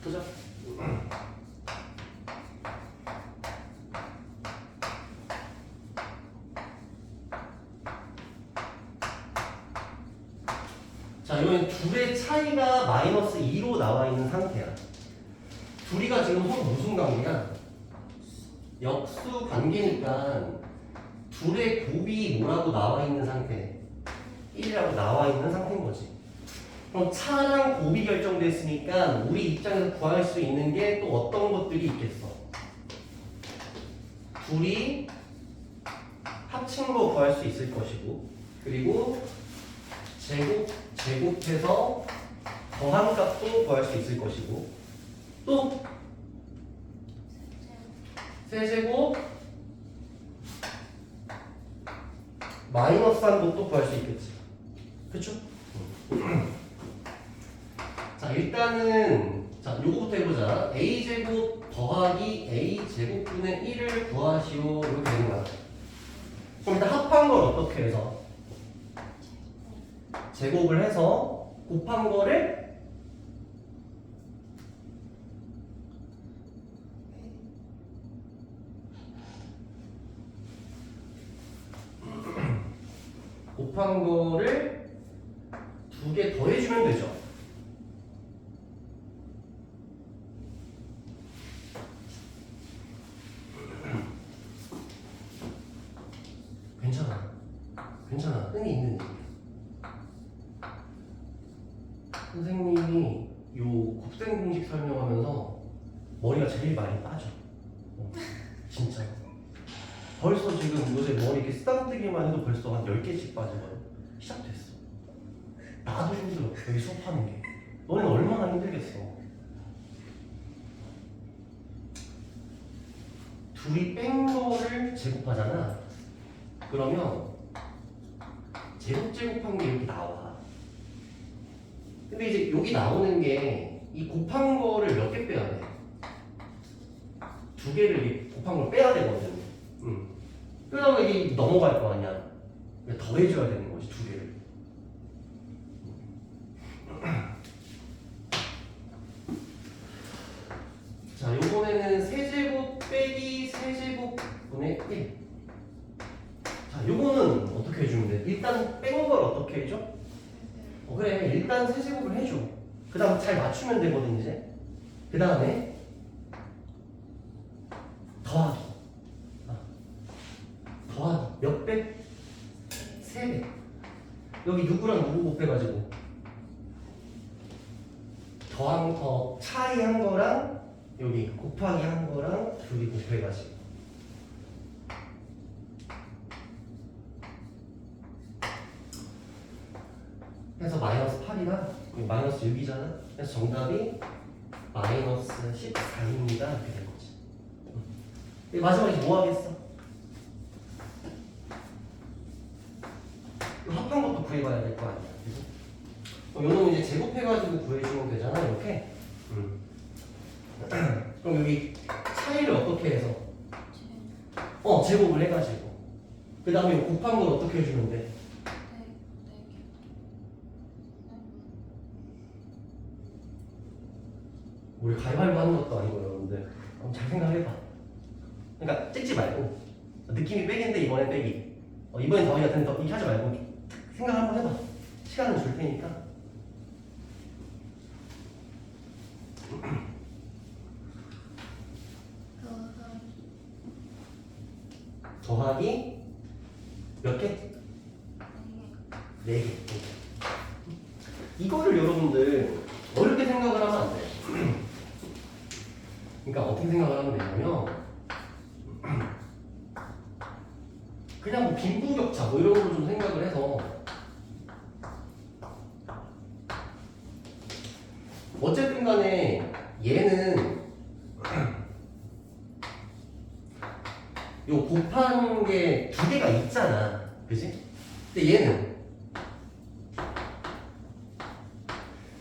보자. 자, 이번엔 둘의 차이가 마이너스 2로 나와 있는 상태야. 둘이가 지금 서로 무슨 관계야? 역수 관계니까 둘의 곱이 뭐라고 나와 있는 상태? 1이라고 나와 있는 상태인 거지. 그럼 차랑 곱이 결정됐으니까 우리 입장에서 구할 수 있는 게 또 어떤 것들이 있겠어? 둘이 합친 거 구할 수 있을 것이고, 그리고 제곱해서 더한 값도 구할 수 있을 것이고, 또 세제곱 마이너스 한 것도 구할 수 있겠지. 그쵸? 자, 일단은 자, 요거부터 해보자. a제곱 더하기 a제곱분의 1을 구하시오. 이렇게 되는 거야. 그럼 일단 합한 걸 어떻게 해서? 제곱을 해서 곱한 거를 곱한 거를 두 개 더해주면 되죠. 괜찮아. 괜찮아. 흔히 있는 일이야. 선생님이 요 곱셈 공식 설명하면서 머리가 제일 많이 빠져. 진짜. 벌써 지금 요새 머리 이렇게 쓰다듬기만 해도 벌써 한 10개씩 빠지거든. 시작됐어. 나도 힘들어. 여기 수업하는 게. 너는 얼마나 힘들겠어. 둘이 뺀 거를 제곱하잖아. 그러면 제곱한 게 이렇게 나와. 근데 이제 여기 나오는 게 이 곱한 거를 몇 개 빼야 돼? 두 개를 이 곱한 걸 빼야 되거든. 그러다가 이게 넘어갈 거 아니야. 더해줘야 되는 거지, 두 개를. 자, 요번에는 세제곱 빼기 세제곱분의 1. 자, 요거는 어떻게 해주면 돼? 일단 뺀 걸 어떻게 해줘? 그래, 일단 세제곱을 해줘. 그 다음 잘 맞추면 되거든, 이제. 그 다음에 더하기. 더하기. 몇 배? 3배. 여기 누구랑 누구 곱해가지고 차이 한 거랑 여기 곱하기 한 거랑 둘이 곱해가지고 해서 마이너스 8이나 마이너스 6이잖아. 그래서 정답이 마이너스 14입니다. 이렇게 된 거지. 마지막에 뭐 하겠어? 합한 것도 구해봐야 될 거 아니야. 요놈 이제 제곱해가지고 구해주면 되잖아. 이렇게. 그럼 여기 차이를 어떻게 해서? 제곱을 해가지고. 그 다음에 곱한 걸 어떻게 해주면 돼? 우리 가위바위보 하는 것도 아니고 여러분들 잘 생각해봐. 그러니까 찍지 말고 느낌이 빼기인데 이번엔 빼기. 이번엔 더하기 같은데 더 이렇게 하지 말고 생각 한번 해봐. 시간을 줄 테니까. 더하기 몇 개? 4개. 이거를 여러분들 어렵게 생각을 하면 안 돼요. 그러니까 어떻게 생각을 하면 되냐면 그냥 뭐 빈부격차 뭐 이런 걸로 좀 생각을 해서 어쨌든 간에 얘는 요 곱한 게 2개가 있잖아. 그지? 근데 얘는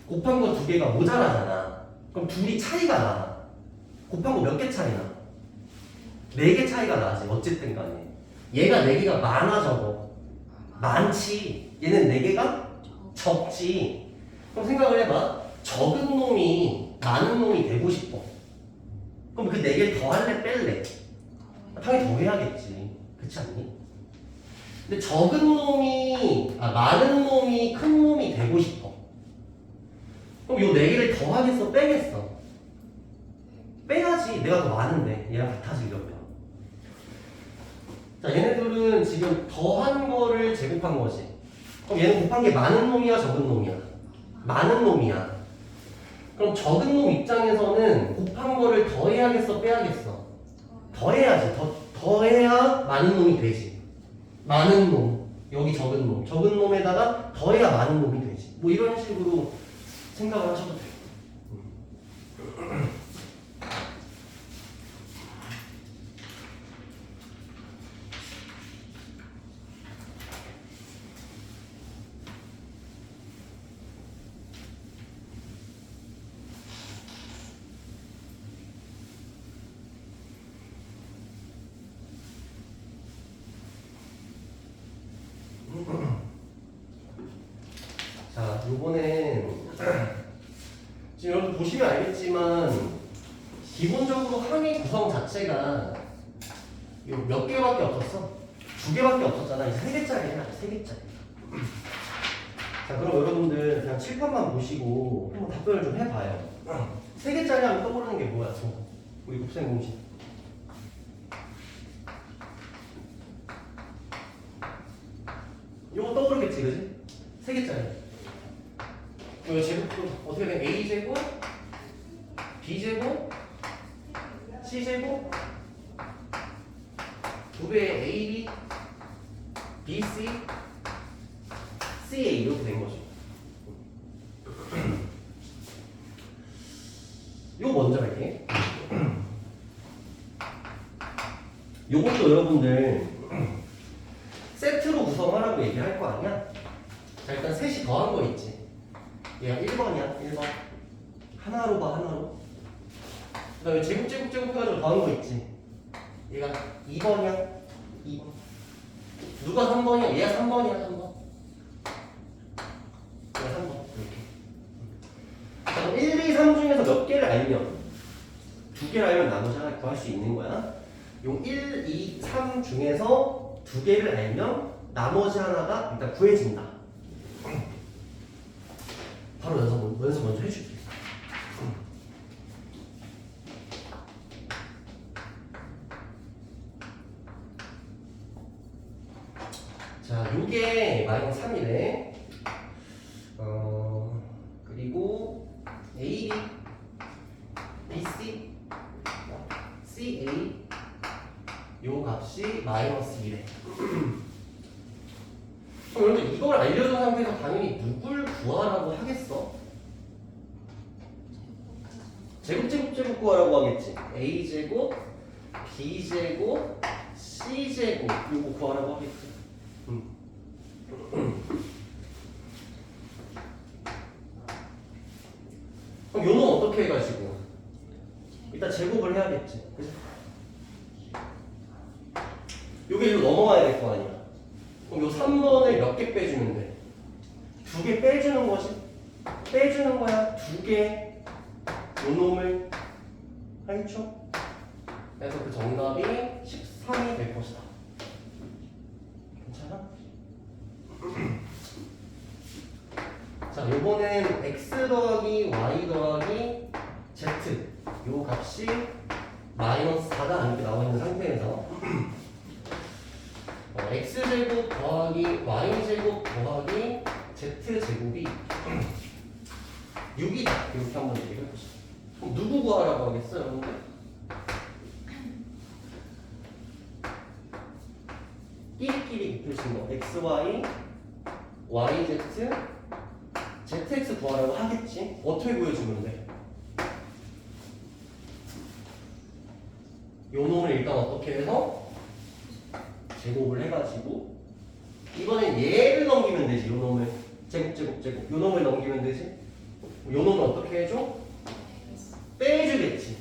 곱한 거 2개가 모자라잖아. 그럼 둘이 차이가 나. 곱한 거 몇 개 차이 나? 4개 차이가 나지. 어쨌든 간에. 얘가 4개가 많아 적어. 많지. 얘는 4개가 적지. 그럼 생각을 해봐. 적은 놈이 많은 놈이 되고 싶어. 그럼 그 4개를 더할래 뺄래? 당연히 더해야겠지. 그렇지 않니? 근데 많은 놈이 큰 놈이 되고 싶어. 그럼 요 4개를 더하겠어 빼겠어? 빼야지. 내가 더 많은데 얘랑 같아지려면. 자, 얘네들은 지금 더한 거를 제곱한 거지. 그럼 얘는 곱한 게 많은 놈이야 적은 놈이야? 많은 놈이야. 그럼 적은 놈 입장에서는 곱한 거를 더해야겠어 빼야겠어? 더해야지. 더해야 많은 놈이 되지. 많은 놈 여기 적은 놈 적은 놈에다가 더해야 많은 놈이 되지. 뭐 이런 식으로 생각을 하셔도 돼요. 자, 요번엔 지금 여러분 보시면 알겠지만 기본적으로 항의 구성 자체가 요 몇 개밖에 없었어? 2개밖에 없었잖아. 이제 3개짜리 해야 돼. 3개짜리. 자, 그럼 여러분들 그냥 칠판만 보시고 한번 답변을 좀 해봐요. 3개짜리 하면 떠오르는 게 뭐야? 우리 곱셈 공식. 요거 떠오르겠지, 그지? 3개짜리. 이거 제곱도 어떻게 돼? A제곱, B제곱, C제곱, 2배의 AB, BC, CA 이렇게 된 거죠. 요거 먼저 할게. 요것도 여러분들 세트로 구성하라고 얘기할 거 아니야? 자, 일단 셋이 더한 거 있지. 얘가 1번이야, 1번. 하나로 봐, 하나로. 그 다음에 제곱 해가지고 더한 거 있지. 얘가 2번이야, 2번. 누가 3번이야? 얘가 3번이야, 3번. 얘가 3번. 이렇게. 그럼 1, 2, 3 중에서 몇 개를 알면, 2개를 알면 나머지 하나 구할 수 있는 거야. 용 1, 2, 3 중에서 2개를 알면 나머지 하나가 일단 구해진다. 바로 연습 먼저 해줄게. 자, 요게 마이너스 3이래. 그리고 A, BC, CA 요 값이 마이너스 2래. 그럼 여러분들 이걸 알려준 상태에서 당연히 누굴 구하라고 하겠어? 제곱 구하라고 하겠지. A제곱, B제곱, C제곱 요거 구하라고 하겠지. 그럼 요는 어떻게 해가지고 일단 제곱을 해야겠지. 그치? 요게 일로 넘어와야 될 거 아니야. 그럼 요 3번을 몇 개 빼주면 돼? 2개 빼주는 거지. 빼주는 거야. 2개 요 놈을 알죠? 그래서 그 정답이 13이 될 것이다. 괜찮아? 자, 요번엔 x 더하기 y 더하기 z 요 값이 마이너스 4가 이렇게 나와 있는 상태에서 x제곱 더하기 y제곱 더하기 z제곱이 6이다. 이렇게 한번 얘기해보자. 그럼 누구 구하라고 하겠어요, 여러분들? 끼리끼리 붙으신 거 xy, yz, zx 구하라고 하겠지? 어떻게 구해주면 돼? 요 놈을 일단 어떻게 해서 제곱을 해가지고 이번엔 얘를 넘기면 되지. 요 놈을 제곱 요 놈을 넘기면 되지. 요 놈을 어떻게 해줘? 빼주겠지.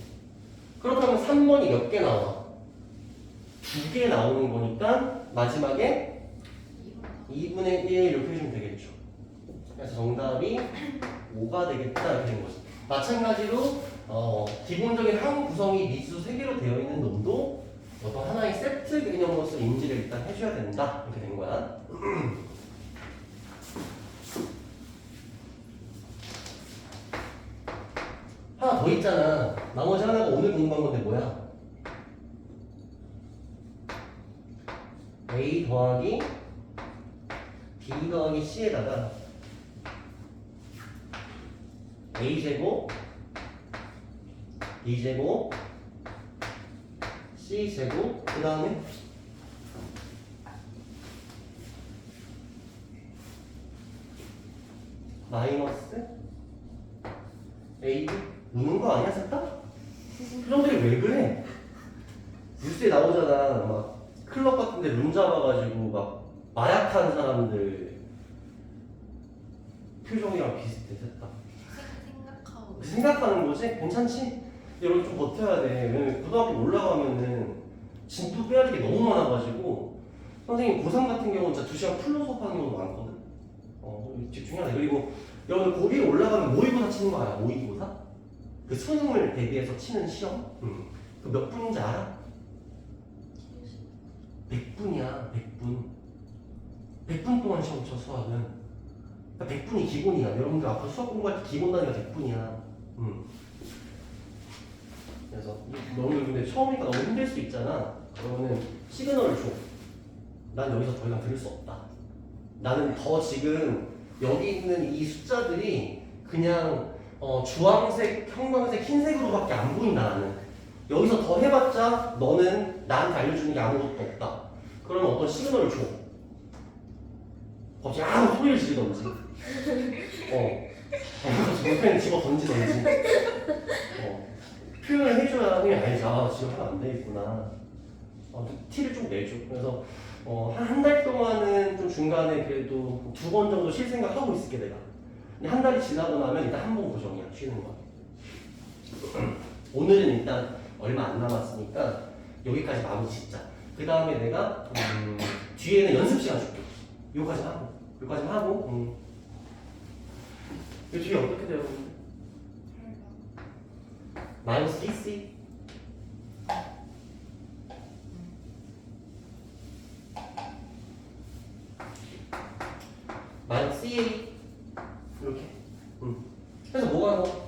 그렇다면 3번이 몇 개 나와? 2개 나오는 거니까 마지막에 2분의 1 이렇게 해주면 되겠죠. 그래서 정답이 5가 되겠다 이렇게 된 거지. 마찬가지로 기본적인 한 구성이 미수 3개로 되어 있는 놈도 어떤 하나의 세트 개념으로서 인지를 일단 해줘야 된다 이렇게 된 거야. 하나 더 있잖아. 나머지 하나가 오늘 공부한 건데 뭐야? A 더하기 B 더하기 C에다가 A제곱 B제곱 C제곱 그 다음에 마이너스 A 우는 거 아니야 셋다? 표정들이 왜 그래? 뉴스에 나오잖아. 막 클럽 같은데 룸 잡아가지고 막 마약한 사람들 표정이랑 비슷해 셋다. 생각하고 생각하는 거지? 괜찮지? 여러분 좀 버텨야 돼. 왜냐면 고등학교 올라가면은 진도 빼야 될 게 너무 많아가지고 선생님 고3 같은 경우는 진짜 2시간 풀로 수업하는 경우도 많거든. 집중해야 돼. 그리고 여러분 고비에 올라가면 모의고사 치는 거 알아? 모의고사? 그 수능을 대비해서 치는 시험? 그 몇 분인지 알아? 100분이야. 100분. 100분 동안 시험 쳐 수학은. 그러니까 100분이 기본이야. 여러분들 앞으로 수학 공부할 때 기본 단위가 100분이야. 그래서 너무 근데 처음이니까 너무 힘들 수 있잖아. 그러면은 시그널을 줘. 난 여기서 더 이상 들을 수 없다. 나는 더 지금 여기 있는 이 숫자들이 그냥 주황색, 형광색, 흰색으로밖에 안 보인다. 나는 여기서 더 해봤자 너는 나한테 알려주는 게 아무것도 없다. 그러면 어떤 시그널을 줘. 갑자기 아무 소리를 지르던지 물펜을 집어 던지던지 표현을 해줘야 그냥 알지. 아 지금 하면 안 되겠구나. 티를 좀 내줘. 그래서 한 달 동안은 좀 중간에 그래도 2번 정도 쉴 생각 하고 있을게 내가. 근데 한 달이 지나고 나면 일단 한 번 고정이야. 쉬는 거. 오늘은 일단 얼마 안 남았으니까 여기까지 마무리 짓자. 그 다음에 내가 뒤에는 연습 시간 줄게. 요까지 하고 이 뒤에 어떻게 돼요? 마이너스 DC 마이너스 CA 이렇게. 그래서 뭐가 나와?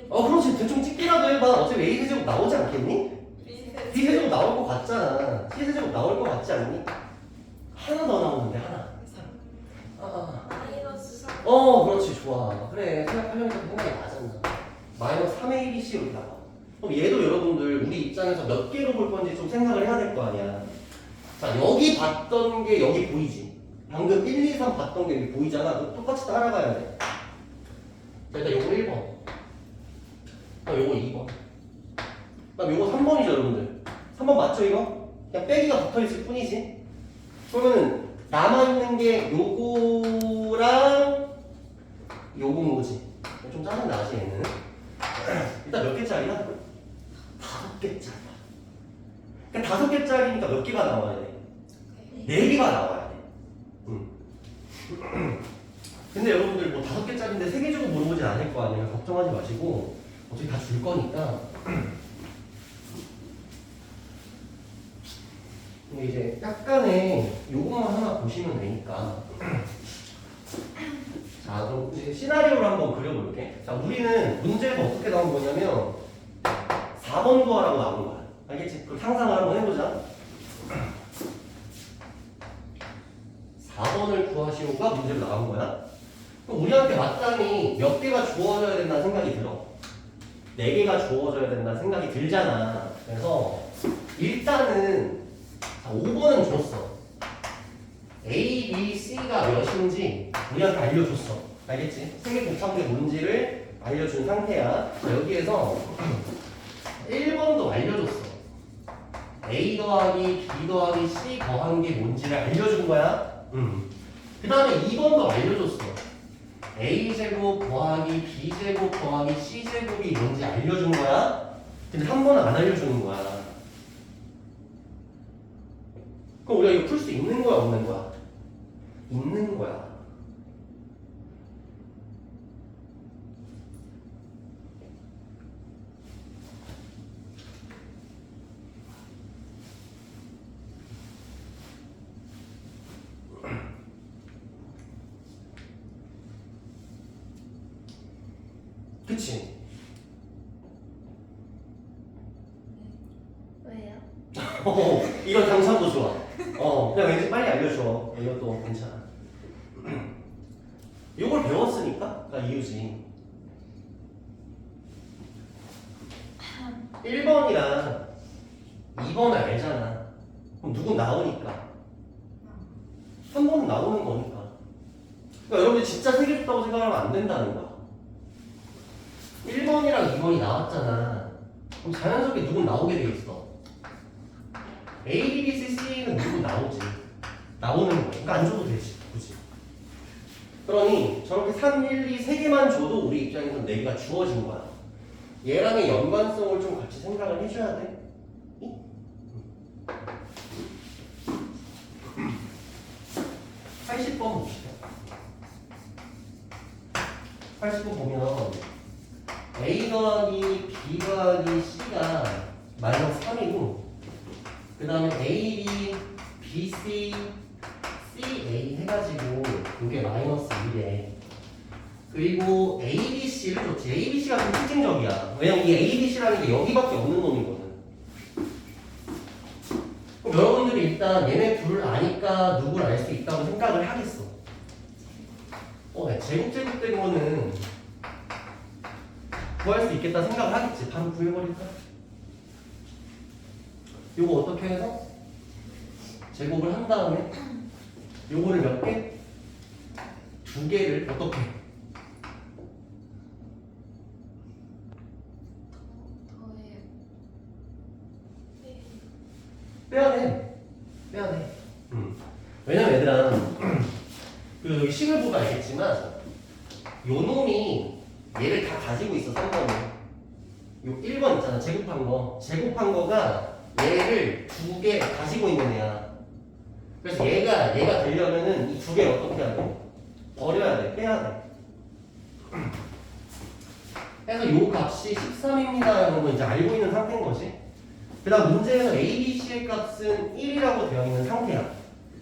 그렇지. 대충 찍기라도 해봐. 어차피 A 세제곱 나오지 않겠니? B 세제곱 나올 것 같잖아. C 세제곱 나올 것 같지 않니? 하나 더 나오는데 하나. 마이너스 3 그렇지. 좋아. 그래. 생각하려니까 생각이 맞았나. 마이너스 3의 1이C 여기 나와. 그럼 얘도 여러분들 우리 입장에서 몇 개로 볼 건지 좀 생각을 해야 될 거 아니야. 자, 여기 봤던 게 여기 보이지? 방금 1, 2, 3 봤던 게 여기 보이잖아. 그거 똑같이 따라가야 돼. 자, 일단 요거 1번. 요거 2번. 그다음 요거 3번이죠, 여러분들. 3번 맞죠, 이거? 그냥 빼기가 붙어있을 뿐이지. 그러면은 남아있는 게 요거랑 요거인 거지. 좀 짜증나지, 얘는. 일단 몇 개짜리야? 5개짜리야. 그러니까 5개짜리니까 몇 개가 나와야 돼? 4개가 나와야 돼. 근데 여러분들 뭐 5개짜리인데 3개 주고 물어보진 않을 거 아니에요. 걱정하지 마시고 어차피 다 줄 거니까. 근데 이제 약간의 요것만 하나 보시면 되니까. 자, 그럼 이제 시나리오를 한번 그려볼게. 자, 우리는 문제가 어떻게 나온 거냐면 4번 구하라고 나온 거야. 알겠지? 그럼 상상을 한번 해보자. 4번을 구하시오가 문제로 나온 거야. 그럼 우리한테 마땅히 몇 개가 주어져야 된다는 생각이 들어. 4개가 주어져야 된다는 생각이 들잖아. 그래서 일단은 자, 5번은 줬어. A, B, C가 몇인지 우리한테 알려줬어. 알겠지? 세개 곱한 게 뭔지를 알려준 상태야. 자, 여기에서 1번도 알려줬어. A 더하기 B 더하기 C 더한 게 뭔지를 알려준 거야. 그 다음에 2번도 알려줬어. A제곱 더하기 B제곱 더하기 C제곱이 뭔지 알려준 거야. 근데 3번은 안 알려주는 거야. 그럼 우리가 이거 풀 수 있는 거야, 없는 거야? 있는 거야. 그치? 왜요? 이런 당사도 좋아. 그냥 왠지 빨리 알려줘. 이것도 괜찮아. 이걸 배웠으니까 이유지. 1번이랑 2번을 알잖아. 그럼 누군 나오니까. 3번은 나오는 거니까. 그러니까 여러분들 진짜 세개 줬다고 생각하면 안 된다는 거야. 1번이랑 2번이 나왔잖아. 그럼 자연스럽게 누군 나오게 돼 있어. A, B, B, C, C는 누군 나오지. 나오는 거야. 그러니까 안 줘도 되지. 굳이. 그러니 저렇게 3, 1, 2, 3개만 줘도 우리 입장에서 4개가 주어진 거야. 얘랑의 연관성을 좀 같이 생각을 해줘야 돼. 80번 봅시다. 80번 보면 A 더하기 B 더하기 C가 마이너스 3이고 그 다음에 A, B, B, C, C, A 해가지고 이게 마이너스 1이래. 그리고 A, B, C를 줬지. A, B, C가 좀 특징적이야. 왜냐면 이 A, B, C라는 게 여기밖에 없는 놈이거든. 그럼 여러분들이 일단 얘네 둘을 아니까 누구를 알 수 있다고 생각을 하겠어. 제곱된 거는 구할 수 있겠다 생각을 하겠지. 바로 구해버릴까? 요거 어떻게 해서? 제곱을 한 다음에 요거를 몇 개? 2개를 어떻게? 더해요. 빼야돼. 왜냐면 얘들아 그 여기 식을 보면 알겠지만 요 놈이 얘를 다 가지고 있어. 3번이 요 1번 있잖아. 제곱한 거가 얘를 2개 가지고 있는 애야. 그래서 얘가 되려면은 이 2개를 어떻게 해야 돼? 버려야 돼. 빼야 돼. 그래서 요 값이 13입니다. 이런 거 이제 알고 있는 상태인 거지. 그 다음 문제에서 A, B, C의 값은 1이라고 되어 있는 상태야.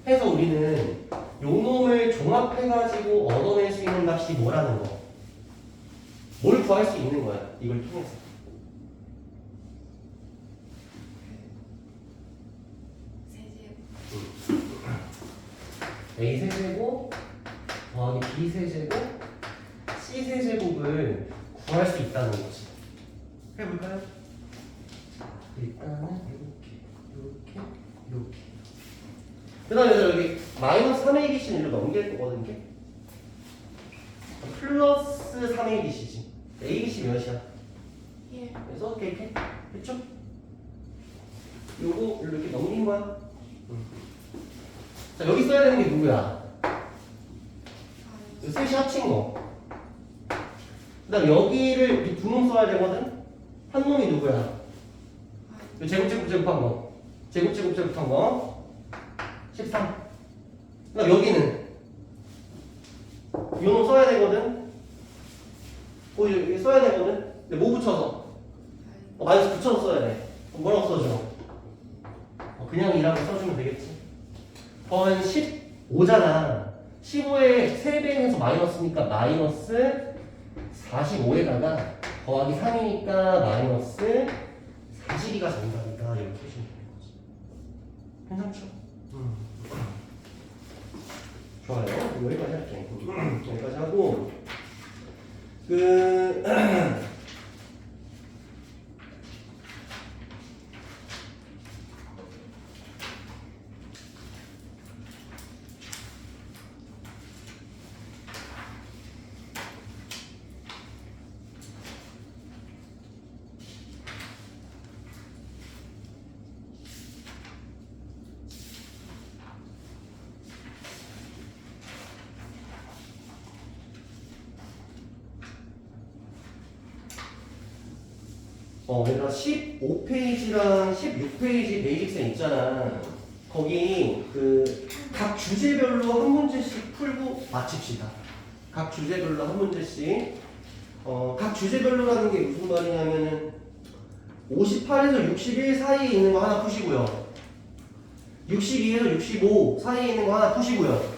해서 우리는 요 놈을 종합해가지고 얻어낼 수 있는 값이 뭐라는 거. 뭘 구할 수 있는 거야. 이걸 통해서. 세제곱. A 세제곱 더하기 B 세제곱 C 세제곱을 구할 수 있다는 거지. 해볼까요? 일단은 이렇게. 그 다음에 여기 마이너스 3A, BC는 일로 넘길 거거든. 이게 플러스 3A, BC지. A, BC 몇이야? 예. 그래서 이렇게 됐죠? 요거 이렇게 넘긴 거야. 자, 여기 써야 되는 게 누구야? 셋이 합친 거. 그 다음 여기를 이 두 놈 써야 되거든? 한 놈이 누구야? 요 제곱한 거. 제곱한 거. 13. 그 다음 여기는 요 놈 써야 되거든? 여기 써야 되거든? 근데 뭐 붙여서? 마이너스 붙여서 써야 돼. 뭐라고 써줘? 그냥 2라고 써주면 되겠지. 더는 15잖아. 15에 3배 해서 마이너스니까 마이너스 45에다가 더하기 3이니까 마이너스 대시리가 정답이다 이렇게 보시면 되는 거지. 괜찮죠? 좋아요. 여기까지 할게. 여기까지 하고 얘들아 15페이지랑 16페이지 베이직센 있잖아. 거기 각 주제별로 한 문제씩 풀고 마칩시다. 각 주제별로 한 문제씩. 각 주제별로라는 게 무슨 말이냐면은 58에서 61 사이에 있는 거 하나 푸시고요. 62에서 65 사이에 있는 거 하나 푸시고요.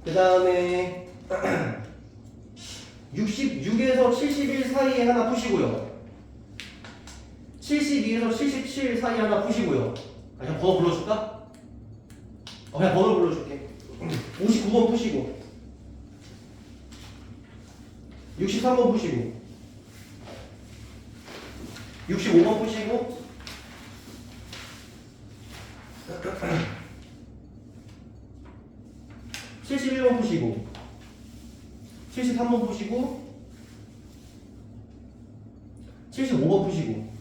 그 다음에 66에서 71 사이에 하나 푸시고요. 72에서 77 사이에 하나 푸시고요. 그냥 번호 불러줄까? 그냥 번호 불러줄게. 59번 푸시고 63번 푸시고 65번 푸시고 71번 푸시고 73번 푸시고 75번 푸시고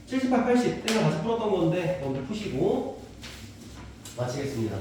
78, 80 때가 같이 풀었던 건데 여러분들 푸시고 마치겠습니다.